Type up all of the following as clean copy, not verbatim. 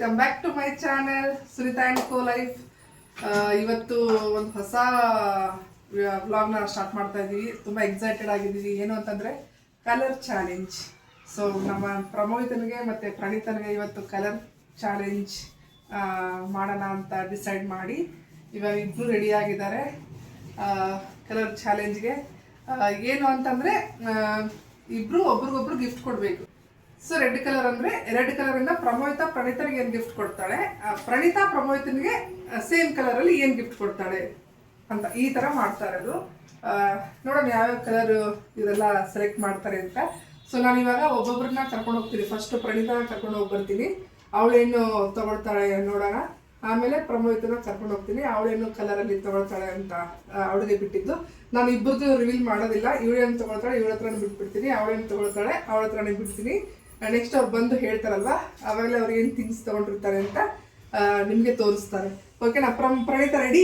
Welcome back to my channel Sunita and co life. ಇವತ್ತು ಒಂದು ಹೊಸ ವ್ಲಾಗ್ನ ಸ್ಟಾರ್ಟ್ ಮಾಡ್ತಾ ಇದ್ದೀವಿ. ತುಂಬ ಎಕ್ಸೈಟೆಡ್ ಆಗಿದ್ದೀವಿ. ಏನು ಅಂತಂದರೆ ಕಲರ್ ಚಾಲೆಂಜ್. ಸೊ ನಮ್ಮ ಪ್ರಮೋದಿತನಿಗೆ ಮತ್ತು ಪ್ರಣೀತನಿಗೆ ಇವತ್ತು ಕಲರ್ ಚಾಲೆಂಜ್ ಮಾಡೋಣ ಅಂತ ಡಿಸೈಡ್ ಮಾಡಿ ಇವಾಗ ಇಬ್ಬರು ರೆಡಿಯಾಗಿದ್ದಾರೆ ಕಲರ್ ಚಾಲೆಂಜ್ಗೆ. ಏನು ಅಂತಂದರೆ ಇಬ್ಬರು ಒಬ್ರಿಗೊಬ್ರು ಗಿಫ್ಟ್ ಕೊಡಬೇಕು. ಸೊ ರೆಡ್ ಕಲರ್ ಅಂದರೆ ರೆಡ್ ಕಲರಿಂದ ಪ್ರಮೋದಿತ ಪ್ರಣೀತನಿಗೆ ಏನು ಗಿಫ್ಟ್ ಕೊಡ್ತಾಳೆ, ಪ್ರಣೀತಾ ಪ್ರಮೋದಿತನಿಗೆ ಸೇಮ್ ಕಲರಲ್ಲಿ ಏನು ಗಿಫ್ಟ್ ಕೊಡ್ತಾಳೆ ಅಂತ ಈ ಥರ ಮಾಡ್ತಾ ಇರೋದು. ನೋಡೋಣ ಯಾವ್ಯಾವ ಕಲರ್ ಇದೆಲ್ಲ ಸೆಲೆಕ್ಟ್ ಮಾಡ್ತಾರೆ ಅಂತ. ಸೊ ನಾನು ಇವಾಗ ಒಬ್ಬೊಬ್ಬರನ್ನ ಕರ್ಕೊಂಡು ಹೋಗ್ತೀನಿ. ಫಸ್ಟ್ ಪ್ರಣೀತನ ಕರ್ಕೊಂಡು ಹೋಗಿ ಬರ್ತೀನಿ, ಅವಳೇನು ತೊಗೊಳ್ತಾಳೆ ನೋಡೋಣ. ಆಮೇಲೆ ಪ್ರಮೋದಿತನ ಕರ್ಕೊಂಡು ಹೋಗ್ತೀನಿ, ಅವಳೇನು ಕಲರಲ್ಲಿ ತೊಗೊಳ್ತಾಳೆ ಅಂತ ಅವಳಿಗೆ ಬಿಟ್ಟಿದ್ದು. ನಾನು ಇಬ್ಬರದ್ದು ರಿವೀಲ್ ಮಾಡೋದಿಲ್ಲ. ಇವಳೇನು ತೊಗೊಳ್ತಾಳೆ ಇವಳ ಹತ್ರನೇ ಬಿಟ್ಬಿಡ್ತೀನಿ, ಅವಳೇನು ತೊಗೊಳ್ತಾಳೆ ಅವಳ ಹತ್ರನೇ ಬಿಡ್ತೀನಿ. ನೆಕ್ಸ್ಟ್ ಅವ್ರು ಬಂದು ಹೇಳ್ತಾರಲ್ವ, ಆವಾಗಲೇ ಅವ್ರು ಏನು ಥಿಂಗ್ಸ್ ತೊಗೊಂಡಿರ್ತಾರೆ ಅಂತ ನಿಮಗೆ ತೋರಿಸ್ತಾರೆ. ಓಕೆನಾ? Praneetha ready?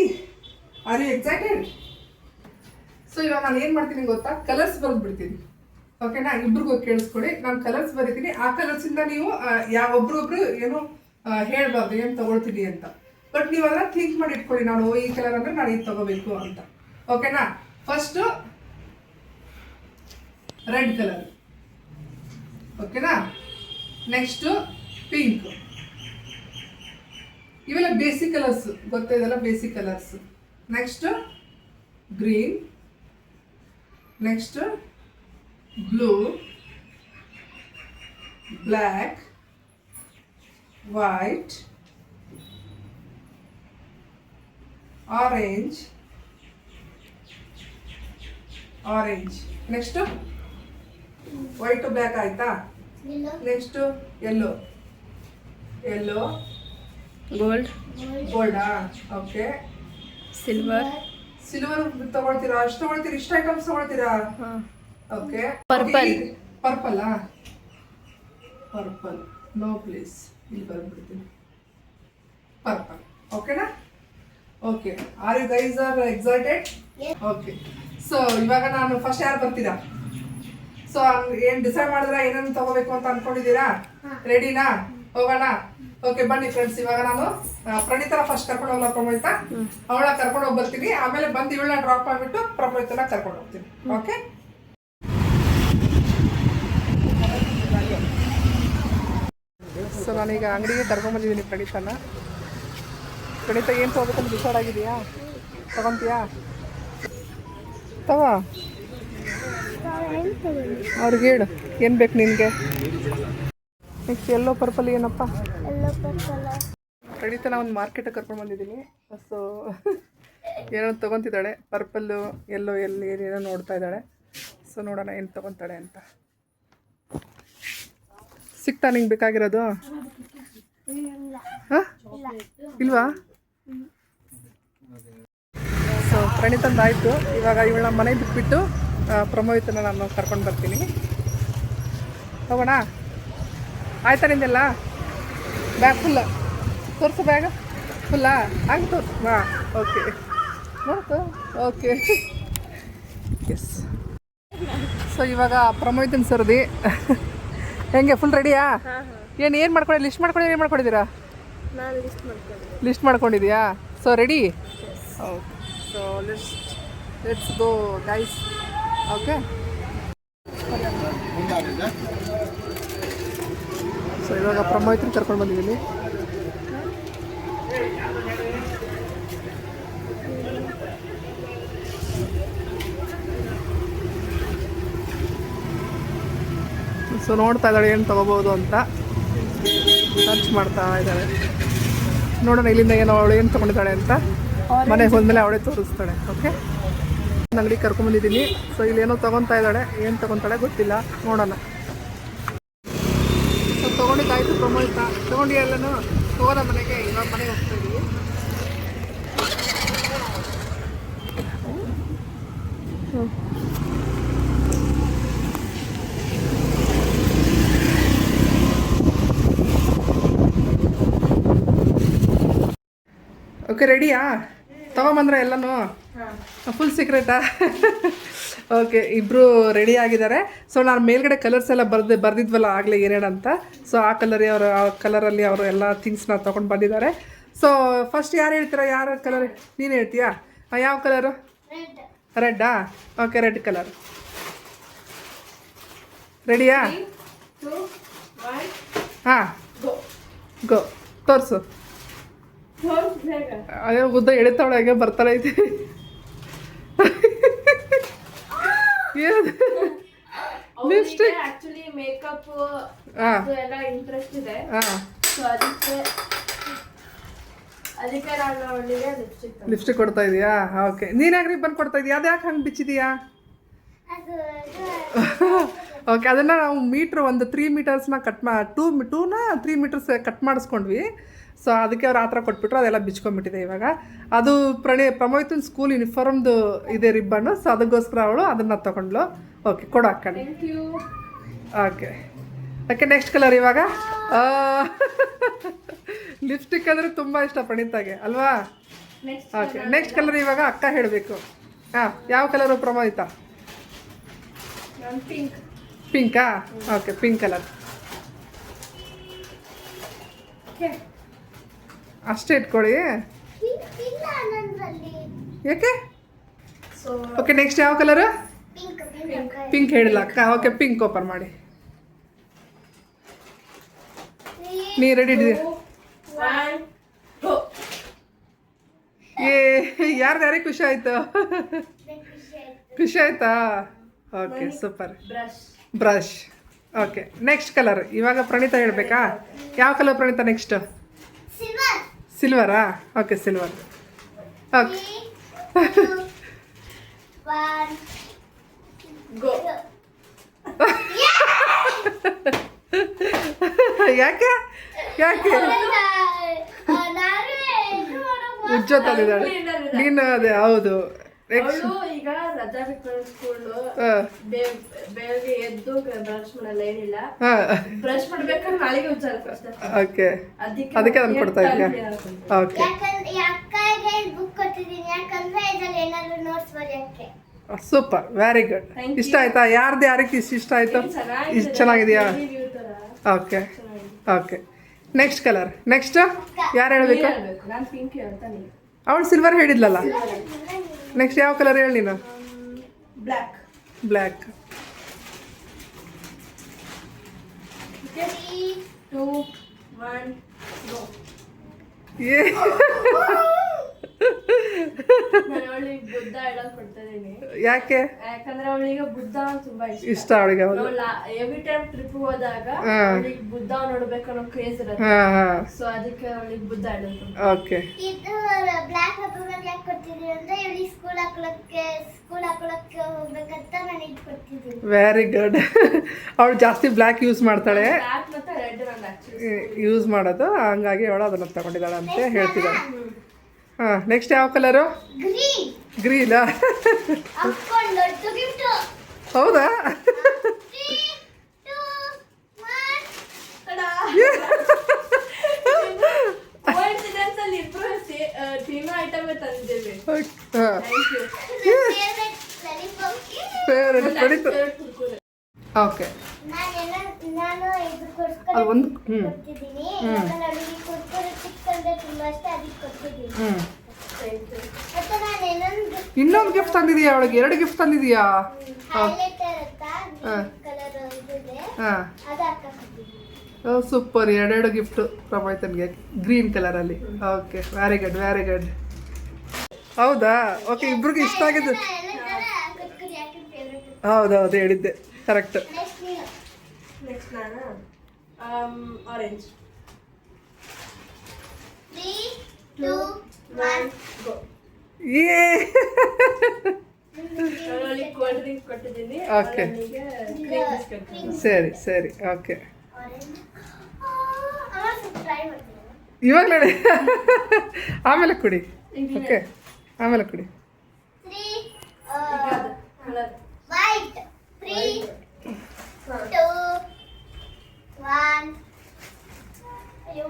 Are you excited? So ಇವಾಗ ನಾನು ಏನು ಮಾಡ್ತೀನಿ ಗೊತ್ತಾ, ಕಲರ್ಸ್ ಬರೆದ್ಬಿಡ್ತೀನಿ. ಓಕೆನಾ? ಇಬ್ರಿಗೂ ಕೇಳಿಸ್ಕೊಡಿ. ನಾನು ಕಲರ್ಸ್ ಬರೀತೀನಿ, ಆ ಕಲರ್ಸಿಂದ ನೀವು ಒಬ್ರೊಬ್ರು ಏನು ಹೇಳ್ಬಾರ್ದು ಏನು ತೊಗೊಳ್ತೀನಿ ಅಂತ. ಬಟ್ ನೀವು ಅದನ್ನ ಥಿಂಕ್ ಮಾಡಿ ಇಟ್ಕೊಳ್ಳಿ, ನಾನು ಈ ಕಲರ್ ಅಂದರೆ ನಾನು ಇದು ತೊಗೋಬೇಕು ಅಂತ. ಓಕೆನಾ? First red colour. ಓಕೆನಾ? Next pink. ಇವೆಲ್ಲ ಬೇಸಿಕ್ ಕಲರ್ಸ್, ಗೊತ್ತಿದೆಲ್ಲ basic colours. Next green. Next blue, black, white, orange. Next white black ಆಯ್ತಾ? Next yellow. ಗೋಲ್ಡಾ? ಓಕೆ. ಸಿಲ್ವರ್ ತಗೊಳ್ತೀರಾ? ಅಷ್ಟು ತಗೊಳ್ತೀರಾ? ಇಷ್ಟು ಐಟಮ್ಸ್ ತಗೊಳ್ತೀರಾ? ಓಕೆ. ಪರ್ಪಲ್ಲಾ? ಪರ್ಪಲ್ ನೋ ಪ್ಲೀಸ್, ಇಲ್ಲಿ ಬರ್ಬಿಡ್ತೀನಿ. ಪರ್ಪಲ್. ಓಕೆನಾ? Okay. Are you guys are excited? Okay. So ಇವಾಗ ನಾನು ಫಸ್ಟ್ ಯಾರು ಬರ್ತೀರಾ? ಸೊ ಏನು ಡಿಸೈಡ್ ಮಾಡಿದ್ರೆ ಏನೇನು ತಗೋಬೇಕು ಅಂತ ಅನ್ಕೊಂಡಿದ್ದೀರಾ? ರೆಡಿನಾ? ಹೋಗೋಣ? ಓಕೆ ಬನ್ನಿ ಫ್ರೆಂಡ್ಸ್. ಇವಾಗ ನಾನು ಪ್ರಣೀತನ ಫಸ್ಟ್ ಕರ್ಕೊಂಡು ಹೋಗ್ಲಾ ಪ್ರಮೋದಿತ? ಅವಳ ಕರ್ಕೊಂಡು ಹೋಗಿ ಬರ್ತೀನಿ, ಆಮೇಲೆ ಬಂದು ಇವಳನ್ನ ಡ್ರಾಪ್ ಮಾಡಿಬಿಟ್ಟು ಪ್ರಮೋದಿತನ ಕರ್ಕೊಂಡು ಹೋಗ್ತೀನಿ. ಓಕೆ? ಸೊ ನಾನೀಗ ಅಂಗಡಿಗೆ ಕರ್ಕೊಂಡ್ಬಂದಿದ್ದೀನಿ ಪ್ರಣೀತನ. ಪ್ರಣೀತ ಏನು ತೊಗೋಬೇಕಂತ ಡಿಸೈಡ್ ಆಗಿದೆಯಾ? ತಗೊತೀಯಾ? ತಗೋ, ಅವ್ರಿಗೆ ಹೇಳು ಏನು ಬೇಕು ನಿನಗೆ. Next yellow purple. ಏನಪ್ಪ ಪ್ರಣೀತನ ಒಂದು ಮಾರ್ಕೆಟಿಗೆ ಕರ್ಕೊಂಡು ಬಂದಿದ್ದೀನಿ. ಸೊ ಏನೋ ತೊಗೊತಿದ್ದಾಳೆ, ಪರ್ಪಲ್ಲು ಎಲ್ಲೋ ಏನೇನೋ ನೋಡ್ತಾ ಇದ್ದಾಳೆ. ಸೊ ನೋಡೋಣ ಏನು ತೊಗೊತಾಳೆ ಅಂತ. ಸಿಗ್ತಾ ನಿಂಗೆ ಬೇಕಾಗಿರೋದು? ಹಾಂ ಇಲ್ವಾ? ಸೊ ಪ್ರಣೀತಂದಾಯಿತು. ಇವಾಗ ಇವಳ ಮನೆಗೆ ಬಿಟ್ಬಿಟ್ಟು ಪ್ರಮೋದಿತನ ನಾನು ಕರ್ಕೊಂಡು ಬರ್ತೀನಿ. ಹೋಗೋಣ? ಆಯ್ತಾ ನಿಂದೆಲ್ಲ? ಬ್ಯಾಗ್ ಫುಲ್ಲ ತೋರಿಸು. ಬ್ಯಾಗ ಫುಲ್ಲಾ? ಹಂಗೆ ತೋರಿಸು. ಹಾಂ ಓಕೆ. ನೋಡ್ತು? Okay yes. ಸೊ ಇವಾಗ ಪ್ರಮೋದಿತನ ಸರ್ದಿ ಹೆಂಗೆ ಫುಲ್ ರೆಡಿಯಾ? ಏನು ಮಾಡ್ಕೊಳ್ಳಿ? ಲಿಸ್ಟ್ ಮಾಡ್ಕೊಂಡು ಏನು ಮಾಡ್ಕೊಂಡಿದ್ದೀರಾ? ಲಿಸ್ಟ್ ಮಾಡ್ಕೊಂಡಿದ್ಯಾ? So ready? Okay. So let's go guys. Okay. So ಇವಾಗ ಪ್ರಮೋದಿತನ ಕರ್ಕೊಂಡು ಬಂದಿದ್ದೀನಿ. ಸೊ ನೋಡ್ತಾ ಇದ್ದಾಳೆ ಏನು ತೊಗೋಬೋದು ಅಂತ, ಸರ್ಚ್ ಮಾಡ್ತಾ ಇದ್ದಾಳೆ. ನೋಡೋಣ ಇಲ್ಲಿಂದ ಏನು ಅವಳು ಏನು ತೊಗೊಂಡಿದ್ದಾಳೆ ಅಂತ. ಮನೆಗೆ ಹೋದ್ಮೇಲೆ ಅವಳೇ ತೋರಿಸ್ತಾಳೆ. ಓಕೆ. ಅಂಗಡಿಗೆ ಕರ್ಕೊಂಡ್ಬಂದಿದ್ದೀನಿ. ಸೊ ಇಲ್ಲೇನೋ ತೊಗೊತಾ ಇದ್ದಾಳೆ, ಏನು ತೊಗೊತಾಳೆ ಗೊತ್ತಿಲ್ಲ, ನೋಡೋಣ. ಸೊ ತೊಗೊಂಡಿದ್ದಾಯ್ತು ಪ್ರಮೋದಿತ. ತೊಗೊಂಡು ಎಲ್ಲನೂ ಹೋಗೋಣ ಮನೆಗೆ. ಇವಾಗ ಮನೆಗೆ ಹೋಗ್ತಾ ಇದ್ದೀವಿ. ಓಕೆ ರೆಡಿಯಾ? ತಗೊಂಬಂದ್ರೆ ಎಲ್ಲನೂ ಫುಲ್ ಸೀಕ್ರೆಟಾ? ಓಕೆ, ಇಬ್ಬರು ರೆಡಿ ಆಗಿದ್ದಾರೆ. ಸೊ ನಾನು ಮೇಲ್ಗಡೆ ಕಲರ್ಸ್ ಎಲ್ಲ ಬರ್ದಿದ್ವಲ್ಲ ಆಗಲೇ ಏನೇನಂತ. ಸೊ ಆ ಕಲರಲ್ಲಿ ಅವರು ಎಲ್ಲ ಥಿಂಗ್ಸ್ನ ತೊಗೊಂಡು ಬಂದಿದ್ದಾರೆ. ಸೊ ಫಸ್ಟ್ ಯಾರು ಹೇಳ್ತೀರಾ? ಯಾರು ಕಲರ್? ನೀನು ಹೇಳ್ತೀಯಾ? ಯಾವ ಕಲರು? ರೆಡ್ಡಾ? Okay, red colour. ರೆಡಿಯಾ? ಹಾಂ, ಗೋ. ತೋರಿಸು. ಅದೇ ಉದ್ದ ಎಳಿತಾವಳ ಹೇಗೆ ಬರ್ತಾಳೆ ಐತಿ. ಲಿಪ್ಸ್ಟಿಕ್ ಆಕ್ಚುಲಿ ಮೇಕಪ್ ಎಲ್ಲ ಇಂಟ್ರೆಸ್ಟ್ ಇದೆ. ಅದಕ್ಕೆ ನಾನು ಅವಳಿಗೆ ಲಿಪ್ಸ್ಟಿಕ್ ಕೊಡ್ತಾ ಇದೀಯಾ? ಓಕೆ, ನೀನ್ಯಾಕ್ರಿ ಬಂದು ಕೊಡ್ತಾ ಇದೀಯಾ? ಅದು ಯಾಕೆ ಹಂಗೆ ಬಿಚ್ಚಿದೀಯಾ? ಓಕೆ, ಅದನ್ನು ನಾವು ಒಂದು 3 ಮೀಟರ್ಸ್ನ ಕಟ್ 3 ಮೀಟರ್ಸ್ ಕಟ್ ಮಾಡಿಸ್ಕೊಂಡ್ವಿ. ಸೊ ಅದಕ್ಕೆ ಅವ್ರು ಆ ಥರ ಕೊಟ್ಬಿಟ್ರು, ಅದೆಲ್ಲ ಬಿಚ್ಕೊಂಡ್ಬಿಟ್ಟಿದೆ ಇವಾಗ. ಅದು ಪ್ರಮೋಯ್ತನ ಸ್ಕೂಲ್ ಯೂನಿಫಾರ್ಮ್ದು ಇದೆ ರಿಬ್ಬನ್ನು. ಸೊ ಅದಕ್ಕೋಸ್ಕರ ಅವಳು ಅದನ್ನು ತೊಗೊಂಡ್ಲು. ಓಕೆ, ಕೊಡು ಹಾಕೊಂಡು. ಓಕೆ ಓಕೆ, ನೆಕ್ಸ್ಟ್ ಕಲರ್ ಇವಾಗ. ಲಿಪ್ಸ್ಟಿಕ್ ಅಂದರೆ ತುಂಬ ಇಷ್ಟ ಪ್ರಣೀತಾಗೆ ಅಲ್ವಾ? ಓಕೆ, ನೆಕ್ಸ್ಟ್ ಕಲರ್ ಇವಾಗ ಅಕ್ಕ ಹೇಳಬೇಕು. ಹಾಂ, ಯಾವ ಕಲರು ಪ್ರಮೋಯಿತ? ಪಿಂಕಾ? Okay, pink colour. ಅಷ್ಟೇ ಇಟ್ಕೊಳ್ಳಿ. ಯಾಕೆ? ಓಕೆ, ನೆಕ್ಸ್ಟ್ ಯಾವ ಕಲರು? ಪಿಂಕ್ ಹೇಳಿಲ್ಲ ಅಕ್ಕ. ಓಕೆ, ಪಿಂಕ್ ಓಪನ್ ಮಾಡಿ. ನೀ ರೆಡಿ ಇದೀಯ? ಯಾರಿಗೆ ಖುಷಿ ಆಯ್ತು? ಖುಷಿ ಆಯ್ತಾ? Okay, super. Brush. Okay, next colour ಇವಾಗ ಪ್ರಣೀತಾ ಹೇಳಬೇಕಾ? ಯಾವ ಕಲರ್ ಪ್ರಣೀತಾ ನೆಕ್ಸ್ಟ್? ಸಿಲ್ವರಾ? Okay, silver. ಓಕೆ, ಯಾಕೆ ಉಜ್ಜೋತಾಳಿದ್ದಾಳೆ ನೀನು? ಅದೇ ಹೌದು. ಈಗ ರಜಾ ಸ್ಕೂಲ್ ಬೆಳಗ್ಗೆ ಎದ್ದು ಬ್ರಷ್ ಮಾಡಲ್ಲ, ಏನಿಲ್ಲ. ಬ್ರಷ್ ಮಾಡ್ಬೇಕಾದ್ರೆ ನಾಳೆಗೆ ಓಕೆ, ಅದಕ್ಕೆ ಅದನ್ನು ಕೊಡ್ತಾ ಇದ್ಯಾ? Okay, super, very good. ಇಷ್ಟ ಆಯ್ತಾ? ಯಾರಿಗೆ ಇಷ್ಟ ಆಯ್ತು? ಇಷ್ಟು ಚೆನ್ನಾಗಿದೆಯಾ? Okay okay, next colour. Next ಯಾರು ಹೇಳಬೇಕು? ಅವಳು ಸಿಲ್ವರ್ ಹೇಳಿದ್ಲಲ್ಲ. ನೆಕ್ಸ್ಟ್ ಯಾವ ಕಲರ್ ಹೇಳಿ ನೀನು? ಬ್ಲ್ಯಾಕ್. ಏ ಬುದ್ಧ ಹೇಳಕ್ ಕೊಡ್ತಾ ಇದೀನಿ. ಯಾಕೆ? ಯಾಕಂದ್ರೆ ಅವಳಿಗೆ ಬುದ್ಧ ತುಂಬಾ ಇಷ್ಟ ಅವಳಿಗೆ. ಎವ್ರಿ ಟೈಮ್ ಟ್ರಿಪ್ ಹೋದಾಗ ಅವಳಿಗೆ ಬುದ್ಧ ನೋಡ್ಬೇಕು ಅನ್ನೋ ಕ್ರೇಜ್ ಇರುತ್ತೆ. ಸೊ ಅದಕ್ಕೆ ಅವಳಿಗೆ ಬುದ್ಧ ಹೇಳೋದು. ಓಕೆ, ಇದು ಬ್ಲಾಕ್ ಪೆಪ್ಪರ್ ಯಾಕೆ ಕೊಡ್ತಿದೀವಿ ಅಂದ್ರೆ ಇವಳಿಗೆ ಸ್ಕೂಲ್ ಹಾಕೊಳ್ಳಕ್ಕೆ ಹೋಗ್ಬೇಕಂತ ನಾನು ಇದು ಕೊಡ್ತಿದ್ದೀನಿ. Very good. ಅವಳು ಜಾಸ್ತಿ ಬ್ಲ್ಯಾಕ್ ಯೂಸ್ ಮಾಡ್ತಾಳೆ, ಬ್ಲಾಕ್ ಮತ್ತೆ ರೆಡ್ ನಾನು ಆಕ್ಚುಲಿ ಯೂಸ್ ಮಾಡೋದು. ಹಂಗಾಗಿ ಅವಳು ಅದನ್ನು ತಗೊಂಡಿದ್ದಾಳೆ ಅಂತ ಹೇಳ್ತಿದ್ದಾಳೆ. ಹಾಂ, ನೆಕ್ಸ್ಟ್ ಯಾವ ಕಲರು? ಗ್ರೀನಾ? ಹೌದಾ? ಓಕೆ, ಒಂದು ಇನ್ನೊಂದು ಗಿಫ್ಟ್ ತಂದಿದೀಯಾ ಅವಳಿಗೆ? 2 ಗಿಫ್ಟ್ ತಂದಿದೀಯಾ? ಸೂಪರ್, 2 ಗಿಫ್ಟ್ ಪ್ರಮೋಯ್ತನ್ಗೆ ಗ್ರೀನ್ ಕಲರಲ್ಲಿ. Okay, very good, very good. ಹೌದಾ? ಓಕೆ, ಇಬ್ರಿಗೂ ಇಷ್ಟ ಆಗಿದ್ದು. ಹೌದೌದು, ಹೇಳಿದ್ದೆ ಕರೆಕ್ಟ್. ನೆಕ್ಸ್ಟ್ ನಾನು ಆರೆಂಜ್. 3, 2, 1 ಗೋ. ಏ ಅವಳಿಗೆ ಕೋಲ್ಡ್ ಡ್ರಿಂಕ್ ಕೊಟ್ಟಿದ್ದೀನಿ. ಓಕೆ, ಸರಿ. ಓಕೆ, ಇವಾಗಲೇ ಆಮೇಲೆ ಕುಡಿ. ಓಕೆ, ಆಮೇಲೆ ಕುಡಿ. ವೈಟ್. 3, 2, 1. ಅಯ್ಯೋ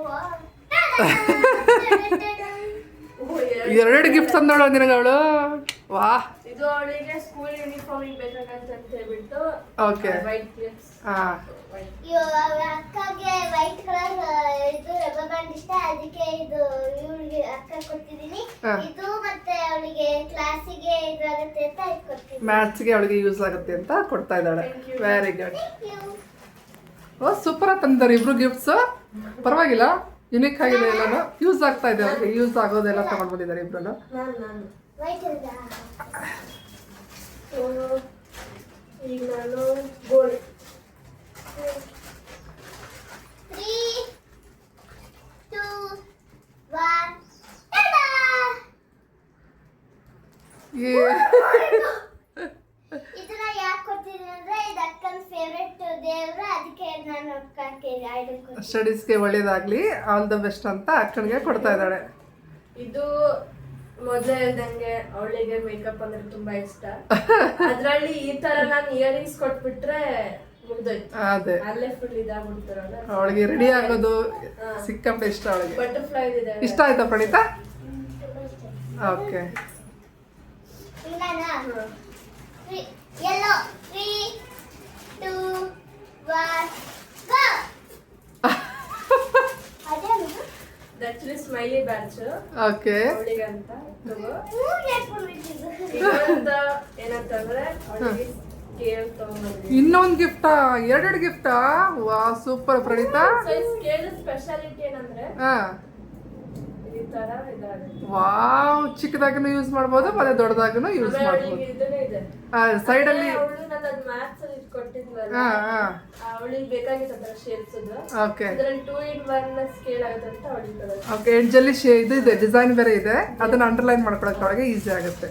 ಎರಡು ಗಿಫ್ಟ್ ತಂದವಳು ನಿನಗವಳು. ವಾ, ಇದು ಅವಳಿಗೆ ಸ್ಕೂಲ್ ಯೂನಿಫಾರ್ಮ್ ಬೇಕಾಗಂತ ಅಂತ ಹೇಳ್ಬಿಟ್ಟು ಓಕೆ. White clips. ಹಾಂ, ಅಕ್ಕಗೆ ವೈಟ್ ಕಲರ್ ಇದು ರಬ್ಬರ್ ಬ್ಯಾಂಡ್ ಇಷ್ಟ, ಅದಕ್ಕೆ ಇದು ಇವಳಿಗೆ ಅಕ್ಕ ಕೊಟ್ಟಿದ್ದೀನಿ. ಇದು ಮತ್ತೆ ಅವಳಿಗೆ ಕ್ಲಾಸಿಗೆ ಇದು ಆಗುತ್ತೆ ಅಂತ ಇದು ಕೊಡ್ತೀನಿ. ಮ್ಯಾಥ್ಸ್ಗೆ ಅವಳಿಗೆ ಯೂಸ್ ಆಗುತ್ತೆ ಅಂತ ಕೊಡ್ತಾ ಇದ್ದಾಳೆ. Very good. Thank you. ಓ, ಸೂಪರ್ ಆಗಿ ತಂದಿದ್ದಾರೆ ಇಬ್ರು ಗಿಫ್ಟ್ಸ್. ಪರವಾಗಿಲ್ಲ, ಯುನಿಕ್ ಆಗಿದೆ ಎಲ್ಲಾನು. ಯೂಸ್ ಆಗ್ತಾ ಇದೆ ಅವ್ರಿಗೆ, ಯೂಸ್ ಆಗೋದೆಲ್ಲ ತಗೊಂಡ್ ಬಂದಿದ್ದಾರೆ ಇಬ್ರು. ನಾನು ವೈಟ್ ಅಲ್ಲ. ಈಗ ನಾನು ಗೋಲ್ಡ್ 3, 2, 1. ಟಾಟಾ! ಇದನ್ನ ಯಾಕೆ ಕೊಡ್ತೀನಿ ಅಂದ್ರೆ ಇದು ಅಕ್ಕನ ಫೇವ್ರೆಟ್ ದೇವ್ರು, ಅದಕ್ಕೆ ನಾನು ಅಕ್ಕಕ್ಕೆ ಐಡಲ್ ಕೊಡ್ತೀನಿ. ಸ್ಟಡೀಸ್ಗೆ ಒಳ್ಳೇದಾಗ್ಲಿ, ಆಲ್ ದ ಬೆಸ್ಟ್ ಅಂತ ಅಕ್ಕನಿಗೆ ಕೊಡ್ತಾ ಇದ್ದಾಳೆ. ಇದು ಮೊದಲೇ ಹೇಳ್ದಂಗೆ ಅವಳಿಗೆ ಮೇಕಪ್ ಅಂದ್ರೆ ತುಂಬಾ ಇಷ್ಟ. ಅದ್ರಲ್ಲಿ ಈ ತರ ನಾನು ಇಯರಿಂಗ್ಸ್ ಕೊಟ್ಬಿಟ್ರೆ ಮುಗ್ದೋಯ್ತು, ಅದೇ ಅಲ್ಲೇ ಫುಲ್ ಇದಾಗ್ಬಿಡ್ತಾರಲ್ಲ. ಅವಳಿಗೆ ರೆಡಿ ಆಗೋದು ಸಿಕ್ಕಾಪಟ್ಟೆ ಇಷ್ಟ ಅವಳಿಗೆ. ಬಟರ್ಫ್ಲೈ ಇದೆ. ಇಷ್ಟ ಆಯ್ತಾ ಪ್ರಣೀತಾ? ತುಂಬಾ ಇಷ್ಟ. ಓಕೆ. ಈಗ ನಾನು yellow 3, 2, 1 go. ಅದೇ ಆಕ್ಚುಲಿ ಸ್ಮೈಲಿ ಬ್ಯಾಚ್ ಓಕೆ. ಅವಳಿಗೆ ಅಂತ ತಗೋ. ಯಾಕೊಂಡ್ಬಿಟ್ಟಿದ್ದು. ಇನ್ನೊಂದು ಏನಂತಂದ್ರೆ ಅವಳಿಗೆ ಸ್ಕೇಲ್ ತಗೊಂಡ್ಬಂದ್ವಿ. ಇನ್ನೊಂದು ಗಿಫ್ಟಾ? ಎರಡೆರಡು ಗಿಫ್ಟಾ? ವಾ, ಸೂಪರ್ ಪ್ರಣೀತಾ. ಸೊ ಈ ಸ್ಕೇಲ್ ಸ್ಪೆಷಾಲಿಟಿ ಏನಂದ್ರೆ ಹಾ, ಈ ತರ ಇದಾಗುತ್ತೆ. ವಾವ್, ಚಿಕ್ಕದಾಗನು ಯೂಸ್ ಮಾಡ್ಬೋದು ಮತ್ತೆ ದೊಡ್ಡದಾಗನು ಯೂಸ್ ಆಮೇಲೆ ಮಾಡ್ಬೋದು. ಅವಳಿಗೆ ಇದನ್ನೇ ಇದೆ ಸೈಡ್ ಅಲ್ಲಿ. ಅವಳು ನನ್ನ ಮ್ಯಾಥ್ಸ್ ಅಲ್ಲಿ ಕೊಟ್ಟಿದ್ವಲ್ಲ, ಹಾ ಹಾ, ಅವಳಿಗೆ ಬೇಕಾಗಿತ್ತು ಅದರ ಶೇಪ್ಸ್ ಅದು. ಓಕೆ ಅದ್ರಲ್ಲಿ 2-in-1 ಸ್ಕೇಲ್ ಆಗುತ್ತೆ ಅಂತ ಅವಳಿಗೆ ತಗೊಂಡೆ. ಓಕೆ. ಎಡ್ಜಲ್ಲಿ ಇದು ಇದೆ, ಡಿಸೈನ್ ಬೇರೆ ಇದೆ, ಅದನ್ನ ಅಂಡರ್ಲೈನ್ ಮಾಡ್ಕೊಳಕ್ಕೆ ಅವಳಿಗೆ ಈಸಿ ಆಗುತ್ತೆ.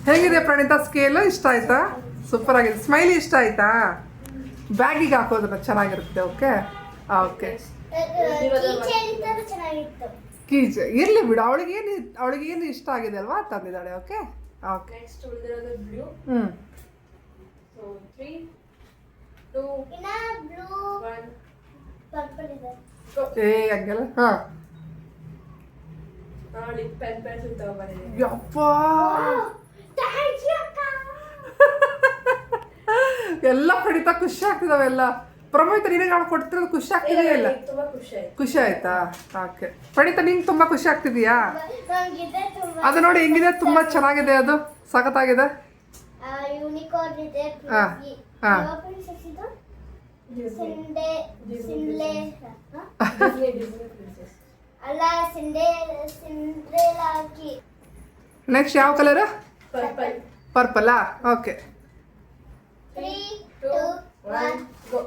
ಹೇಗಿದೆ ಪ್ರಣೀತಾ ಸ್ಕೇಲ್? ಇಷ್ಟ ಆಯ್ತಾ? ಸೂಪರ್ ಆಗಿದೆ. ಸ್ಮೈಲಿ ಇಷ್ಟ ಆಯ್ತಾ? ಬ್ಯಾಗಿಗೆ ಹಾಕೋದನ್ನ ಚೆನ್ನಾಗಿರುತ್ತೆ. Okay okay. ಕೀಚೆನ್ ಇದ್ದರೂ ಚೆನ್ನಾಗಿತ್ತು. ಕೀಜ್ ಇರ್ಲಿ ಬಿಡು, ಅವಳಿಗೆ ಏನು ಇಷ್ಟ ಆಗಿದೆ ಅಲ್ವಾ ತಂದಿದ್ದಾಳೆ. Okay okay. ನೆಕ್ಸ್ಟ್ ಉಳಿದಿರೋದು ಬ್ಲೂ. ಹ್ಮ್. ಸೊ 3, 2, ಇನ್ನ ಬ್ಲೂ 1 ಪರ್ಪಲ್ ಇದೆ. ಗೋ. ಹಂಗೆಲ್ಲ. ಹಾ, ಅವಳಿಗೆ ಪೆನ್ ಪೆನ್ಸಿಲ್ ತಗೊಂಡ್ಬಂದಿದ್ದೀನಿ. ಯಪ್ಪ, ಥ್ಯಾಂಕ್ ಯು ಅಕ್ಕ. ಎಲ್ಲ ಪ್ರಣೀತಾ ಖುಷಿ ಆಗ್ತಿದಾವೆಲ್ಲ. ಪ್ರಮೋಹಿತ ನಿನಗೆ ಅವ್ಳು ಕೊಡ್ತಿರೋದು ಖುಷಿ ಆಗ್ತಿದೆಯಾ? ಇಲ್ಲ, ತುಂಬಾ ಖುಷಿ ಆಯ್ತು. ಖುಷಿ ಆಯ್ತಾ? ಓಕೆ. ಪ್ರಣೀತಾ ನಿಂಗೆ ತುಂಬಾ ಖುಷಿ ಆಗ್ತಿದೆಯಾ? ನಂಗಿದೆ ತುಂಬಾ. ಅದು ನೋಡಿ ಹೆಂಗಿದೆ, ತುಂಬಾ ಚೆನ್ನಾಗಿದೆ, ಅದು ಸಖತ್ತಾಗಿದೆ. ಯೂನಿಕಾರ್ನ್ ಇದೆ. ಹಾ, ಹಾ. ಯಾವ princess ಇದು? Disney. ಸಿಂಡೆ Disney princess. ಅಲ್ಲ, ಸಿಂಡ್ರೆಲಾ ಹಾಕಿ. ನೆಕ್ಸ್ಟ್ ಯಾವ ಕಲರ್? Purple. ಪರ್ಪಲ್ಲಾ? ಓಕೆ. 3, 2, 1 ಗೋ.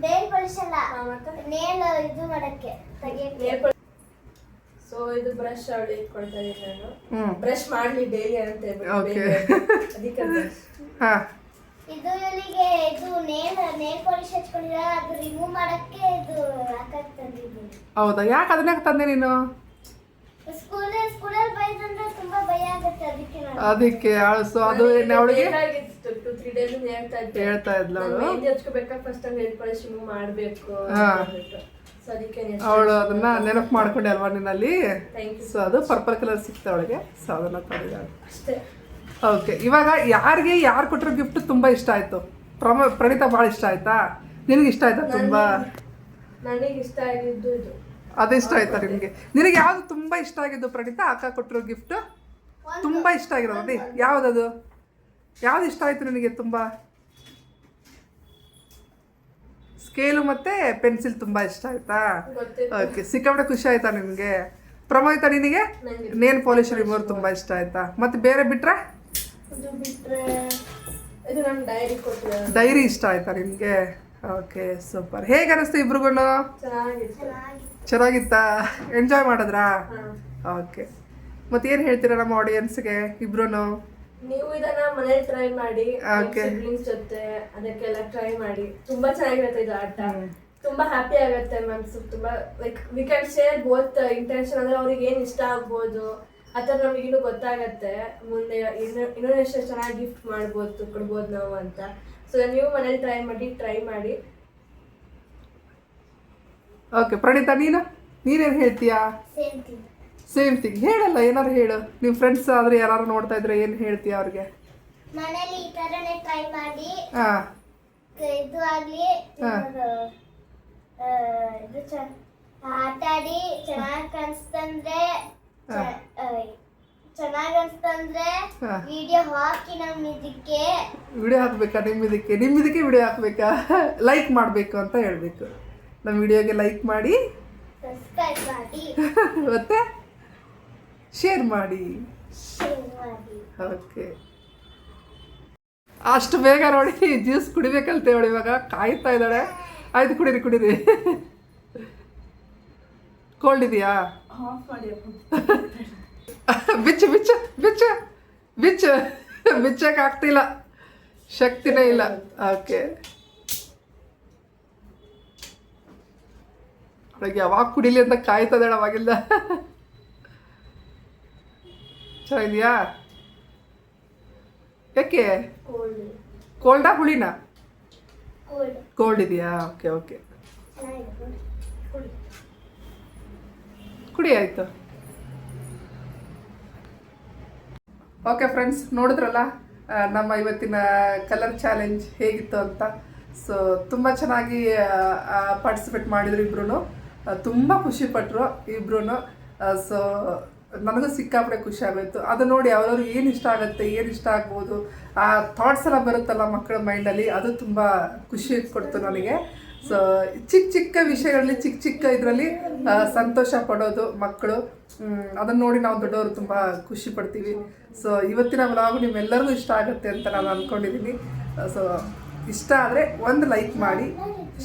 ದೇರ್ ಪೊಲಿಸಲ್ಲ ಹಾ, ಮತ್ತೆ ನೇಲ್ ಇದು ಮಾಡಕ್ಕೆ ತೆಗಿಯಕ್ಕೆ. ಸೊ ಇದು ಬ್ರಷ್ ಅವಳಿಗೆ ಕೊಡ್ತಾ ಇದ್ದೀನಿ ನಾನು. ಹ್ಮ್. ಬ್ರಷ್ ಮಾಡ್ಲಿ ಡೈಲಿ ಅಂತ Okay. ಅದಕ್ಕೆ ಬ್ರಷ್. ಹಾ, ಇದು ಇವಳಿಗೆ ಇದು ನೇಲ್ ಪಾಲಿಶ್ ಹಚ್ಕೊಂಡಿಲ್ಲ, ಅದು ರಿಮೂವ್ ಮಾಡಕ್ಕೆ ಇದು ಹಾಕಕ್ ತಂದಿದ್ದೀನಿ. ಹೌದಾ? ಯಾಕೆ ಅದನ್ನ ತಂದೆ ನೀನು? ಸ್ಕೂಲಲ್ಲಿ ಬೈದಂದ್ರೆ ತುಂಬಾ ಭಯ ಆಗುತ್ತೆ, ಅದಕ್ಕೆ ನಾನು ಅದಕ್ಕೆ ಸೊ ಅದು ಅವಳಿಗೆ ಬೇಕಾಗಿತ್ತು 2-3 days ಇಂದ ಹೇಳ್ತಾ ಇದ್ಲು ಅವಳು. ಮೆಹಂದಿ ಹಚ್ಕೋಬೇಕಾ first time hair polish remove ಮಾಡಬೇಕು ಹಾ. ಅಂತ. ಸೊ ಅದಕ್ಕೆ ಅವಳು ಅದನ್ನ ನೆನಪು ಮಾಡ್ಕೊಂಡೆ ಅಲ್ವಾ ನಿನ್ನಲ್ಲಿ. Thank you. ಸೊ ಅದು ಪರ್ಪಲ್ ಕಲರ್ ಸಿಕ್ತ ಅವಳಿಗೆ, ಸೊ ಅದನ್ನ ತಂದಿದ್ದಾಳೆ. ಅಷ್ಟೇ. ಓಕೆ. ಇವಾಗ ಯಾರು ಕೊಟ್ಟಿರೋ ಗಿಫ್ಟ್ ತುಂಬಾ ಇಷ್ಟ ಆಯ್ತು? ಪ್ರಣೀತಾ ಭಾಳ ಇಷ್ಟ ಆಯ್ತಾ? ನಿನಗೆ ಇಷ್ಟ ಆಯ್ತಾ ತುಂಬಾ? ನನಗೆ ಇಷ್ಟ ಆಗಿದ್ದು ಇದು. ಅದಿಷ್ಟ ಆಯ್ತಾ ನಿನಗೆ? ನಿನಗೆ ಯಾವ್ದು ತುಂಬಾ ಇಷ್ಟ ಆಗಿದ್ದು ಪ್ರಣೀತಾ? ಅಕ್ಕ ಕೊಟ್ಟಿರೋ ಗಿಫ್ಟ್ ತುಂಬಾ ಇಷ್ಟ ಆಗಿರೋದು ಅದೇ ಯಾವ್ದದು? ಯಾವ್ದು ಇಷ್ಟ ಆಯ್ತು ನಿನಗೆ ತುಂಬಾ? ಸ್ಕೇಲು ಮತ್ತೆ ಪೆನ್ಸಿಲ್ ತುಂಬಾ ಇಷ್ಟ ಆಯ್ತಾ? ಗೊತ್ತಿತ್ತು. ಓಕೆ. ಸಿಕ್ಕಾಪಟ್ಟೆ ಖುಷಿ ಆಯ್ತಾ ನಿನಗೆ? ಪ್ರಮೋಹಿತ ನಿನಗೆ ನಂಗೆ ನೇಲ್ ಪಾಲಿಶ್ ರಿಮೂವರ್ ತುಂಬಾ ಇಷ್ಟ ಆಯ್ತಾ? ಮತ್ತೆ ಬೇರೆ ಬಿಟ್ರೆ ಇದು ಬಿಟ್ರೆ ಇದು ನನ್ನ ಡೈರಿ ಕೊಟ್ಟಿದ್ದಾರೆ. ಡೈರಿ ಇಷ್ಟ ಆಯ್ತಾ ನಿನಗೆ? Okay, super. ಹೇಗೆ ಅನಿಸ್ತು ಇಬ್ರಿಗೂ? ಚೆನ್ನಾಗಿತ್ತು. ಚೆನ್ನಾಗಿತ್ತಾ? ಎಂಜಾಯ್ ಮಾಡಿದ್ರಾ? ಹಾ. ಓಕೆ. ಮತ್ತೆ ಏನು ಹೇಳ್ತೀರಾ ನಮ್ಮ ಆಡಿಯನ್ಸ್ಗೆ ಇಬ್ರು? ನೀವು ಇದನ್ನ ಮನೇಲಿ ಟ್ರೈ ಮಾಡಿ, Okay. ಸಿಬ್ಲಿಂಗ್ಸ್ ಜೊತೆ ಅದಕ್ಕೆಲ್ಲ ಟ್ರೈ ಮಾಡಿ. ತುಂಬಾ ಚೆನ್ನಾಗಿರುತ್ತೆ ಇದು ಆಟ. ತುಂಬಾ ಹ್ಯಾಪಿ ಆಗುತ್ತೆ ಮ್ಯಾಮ್ಸ್. ತುಂಬಾ like we can share both intention, ಅಂದ್ರೆ ಅವ್ರಿಗೆ ಏನ್ ಇಷ್ಟ ಆಗ್ಬೋದು ಆ ಥರ ನಮಗೆ ಇನ್ನೂ ಗೊತ್ತಾಗತ್ತೆ. ಮುಂದೆ ಇನ್ನೂ ಎಷ್ಟು ಚೆನ್ನಾಗಿ ಗಿಫ್ಟ್ ಮಾಡ್ಬೋದು, ಕೊಡ್ಬೋದು ನಾವು ಅಂತ. ಸೊ ನೀವು ಮನೇಲಿ ಟ್ರೈ ಮಾಡಿ. ಓಕೆ. ಪ್ರಣೀತಾ ನೀನು ನೀನೇನು ಹೇಳ್ತೀಯಾ? Same thing. ಸೇಮ್ ಥಿಂಗ್ ಹೇಳಲ್ಲ, ಏನಾರು ಹೇಳು. ನಿಮ್ಮ ಫ್ರೆಂಡ್ಸ್ ಆದರೆ ಯಾರು ನೋಡ್ತಾ ಇದ್ರೆ ಏನು ಹೇಳ್ತೀಯ ಅವ್ರಿಗೆ? ಮನೇಲಿ ಈ ಥರನೇ ಟ್ರೈ ಮಾಡಿ ಹಾಂ ಇದು ಆಗಲಿ ಇದು ಆಟ ಆಡಿ ಚೆನ್ನಾಗಿ ಕಾಣಿಸ್ತಂದ್ರೆ ಚೆನ್ನಾಗಿ ಅನ್ಸ್ತಂದ್ರೆ ಹಾಂ ವಿಡಿಯೋ ಹಾಕಿ ನಮ್ಮ ಇದಕ್ಕೆ ವಿಡಿಯೋ ಹಾಕಬೇಕಾ? ನಿಮ್ಮಿದಕ್ಕೆ ವಿಡಿಯೋ ಹಾಕಬೇಕಾ? ಲೈಕ್ ಮಾಡಬೇಕು ಅಂತ ಹೇಳಬೇಕು. ನಮ್ಮ ವಿಡಿಯೋಗೆ ಲೈಕ್ ಮಾಡಿ, ಸಬ್ಸ್ಕ್ರೈಬ್ ಮಾಡಿ, ಮತ್ತೆ ಶೇರ್ ಮಾಡಿ. ಶೇರ್ ಮಾಡಿ. ಓಕೆ, ಅಷ್ಟು ಬೇಗ ನೋಡಿ ಜ್ಯೂಸ್ ಕುಡಿಬೇಕಂತೇಳಿ ಇವಾಗ ಕಾಯ್ತಾ ಇದ್ದಾಳೆ. ಆಯ್ತು, ಕುಡೀರಿ ಕುಡೀರಿ. ಕೋಲ್ಡ್ ಇದೆಯಾ? ಬಿಚ್ಚು ಬಿಚ್ಚು ಬಿಚ್ಚು ಬಿಚ್ಚು ಬಿಚ್ಚಕ್ಕೆ ಆಗ್ತಿಲ್ಲ, ಶಕ್ತಿನೇ ಇಲ್ಲ. ಓಕೆ, ಅವಳಿಗೆ ಯಾವಾಗ ಕುಡಿಲಿ ಅಂತ ಕಾಯ್ತಾ ಇದ್ದಾಳೆ ಅವಾಗಿಂದ. ಚೆನ್ನಾಗಿದೆಯಾ? ಯಾಕೆ? ಕೋಲ್ಡಾ ಹುಳಿನಾ? ಕೋಲ್ಡ್ ಇದೆಯಾ? ಓಕೆ ಓಕೆ, ಕುಡಿ ಆಯಿತು. ಓಕೆ ಫ್ರೆಂಡ್ಸ್, ನೋಡಿದ್ರಲ್ಲ ನಮ್ಮ ಇವತ್ತಿನ ಕಲರ್ ಚಾಲೆಂಜ್ ಹೇಗಿತ್ತು ಅಂತ. ಸೊ ತುಂಬ ಚೆನ್ನಾಗಿ ಪಾರ್ಟಿಸಿಪೇಟ್ ಮಾಡಿದ್ರು ಇಬ್ರು. ತುಂಬ ಖುಷಿಪಟ್ಟರು ಇಬ್ರು. ಸೊ ನನಗೂ ಸಿಕ್ಕಾಪಟ್ಟೆ ಖುಷಿ ಆಗೋಯ್ತು. ಅದು ನೋಡಿ ಅವ್ರವ್ರು ಏನು ಇಷ್ಟ ಆಗುತ್ತೆ, ಏನು ಇಷ್ಟ ಆಗ್ಬೋದು, ಆ ಥಾಟ್ಸ್ ಎಲ್ಲ ಬರುತ್ತಲ್ಲ ಮಕ್ಕಳ ಮೈಂಡಲ್ಲಿ, ಅದು ತುಂಬ ಖುಷಿ ಕೊಡ್ತು ನನಗೆ. ಸೊ ಚಿಕ್ಕ ಚಿಕ್ಕ ವಿಷಯಗಳಲ್ಲಿ, ಚಿಕ್ಕ ಚಿಕ್ಕ ಇದರಲ್ಲಿ ಸಂತೋಷ ಪಡೋದು ಮಕ್ಕಳು, ಅದನ್ನು ನೋಡಿ ನಾವು ದೊಡ್ಡವರು ತುಂಬ ಖುಷಿ ಪಡ್ತೀವಿ. ಸೊ ಇವತ್ತಿನ ವ್ಲಾಗು ನಿಮ್ಮೆಲ್ಲರಿಗೂ ಇಷ್ಟ ಆಗುತ್ತೆ ಅಂತ ನಾನು ಅಂದ್ಕೊಂಡಿದ್ದೀನಿ. ಸೊ ಇಷ್ಟ ಆದರೆ ಒಂದು ಲೈಕ್ ಮಾಡಿ,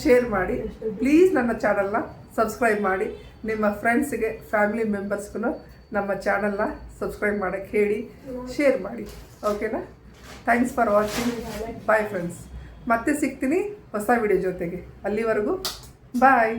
ಶೇರ್ ಮಾಡಿ, ಪ್ಲೀಸ್ ನನ್ನ ಚಾನಲ್ನ ಸಬ್ಸ್ಕ್ರೈಬ್ ಮಾಡಿ. ನಿಮ್ಮ ಫ್ರೆಂಡ್ಸಿಗೆ, ಫ್ಯಾಮಿಲಿ ಮೆಂಬರ್ಸ್ಗೂ ನಮ್ಮ ಚಾನಲ್ನ ಸಬ್ಸ್ಕ್ರೈಬ್ ಮಾಡೋಕ್ಕೆ ಹೇಳಿ, ಶೇರ್ ಮಾಡಿ. ಓಕೆನಾ? Thanks for watching. Bye friends. ಮತ್ತೆ ಸಿಗ್ತೀನಿ ಹೊಸ ವಿಡಿಯೋ ಜೊತೆಗೆ. ಅಲ್ಲಿವರೆಗೂ ಬಾಯ್.